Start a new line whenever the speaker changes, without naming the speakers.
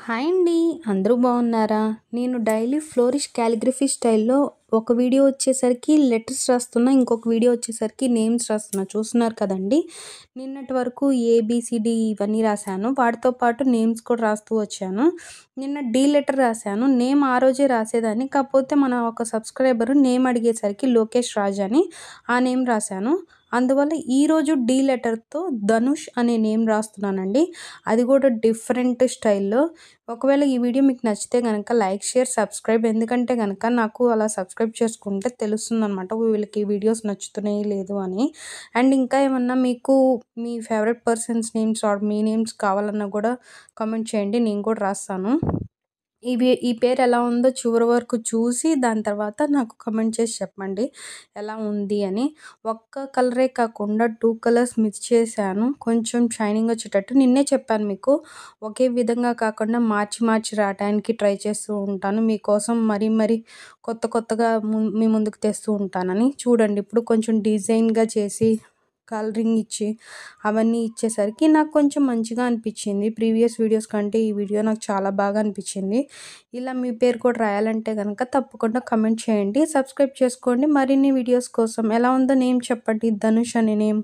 Hi అండి. అందరూ బాగున్నారా? నేను డైలీ ఫ్లోరిష్ కాలిగ్రఫీ స్టైల్‌లో ఒక వీడియో వచ్చేసరికి లెటర్స్ రాస్తున్నా. ఇంకొక వీడియో వచ్చేసరికి నేమ్స్ రాస్తున్నా. చూస్తున్నారు కదండీ! నిన్నటి వరకు ఏబీసీడీ ఇవన్నీ రాశాను. వాటితో పాటు నేమ్స్ కూడా రాస్తూ వచ్చాను. నిన్న డి లెటర్ రాశాను. నేమ్ ఆ రోజే రాసేదాన్ని. కాకపోతే మన ఒక సబ్స్క్రైబర్ నేమ్ అడిగేసరికి లోకేష్ రాజ్ అని ఆ నేమ్ రాశాను. అందువల్ల ఈరోజు డి లెటర్‌తో ధనుష్ అనే నేమ్ రాస్తున్నానండి. అది కూడా డిఫరెంట్ స్టైల్‌లో. ఒకవేళ ఈ వీడియో మీకు నచ్చితే గనక లైక్, షేర్, సబ్స్క్రైబ్. ఎందుకంటే గనక నాకు అలా సబ్స్క్రైబ్ చేసుకుంటే తెలుస్తుందనమాట. వీళ్ళకి ఈ వీడియోస్ నచ్చుతున్నాయి లేదు అని. అండ్ ఇంకా ఏమన్నా మీకు మీ ఫేవరెట్ పర్సన్స్ నేమ్స్ ఆర్ మీ నేమ్స్ కావాలన్నా కూడా కామెంట్ చేయండి. నేను కూడా రాస్తాను. ఈ పేరు ఎలా ఉందో చివరి వరకు చూసి దాని తర్వాత నాకు కామెంట్ చేసి చెప్పండి ఎలా ఉంది అని. ఒక్క కలరే కాకుండా 2 కలర్స్ మిక్స్ చేశాను. కొంచెం షైనింగ్ వచ్చేటట్టు. నిన్నే చెప్పాను మీకు. ఒకే విధంగా కాకుండా మార్చి మార్చి రాయటానికి ట్రై చేస్తూ ఉంటాను. మీకోసం మరీ కొత్తగా మీ ముందుకు తెస్తూ ఉంటానని. చూడండి ఇప్పుడు కొంచెం డిజైన్‌గా చేసి కలరింగ్ ఇచ్చి అవన్నీ ఇచ్చేసరికి నాకు కొంచెం మంచిగా అనిపించింది. ప్రీవియస్ వీడియోస్ కంటే ఈ వీడియో నాకు చాలా బాగా అనిపించింది. ఇలా మీ పేరు కూడా రాయాలంటే గనక తప్పకుండా కామెంట్ చేయండి. సబ్స్క్రైబ్ చేసుకోండి. మరిన్ని వీడియోస్ కోసం. ఎలా ఉందో నేమ్ చెప్పండి. ధనుష్ అనే నేమ్.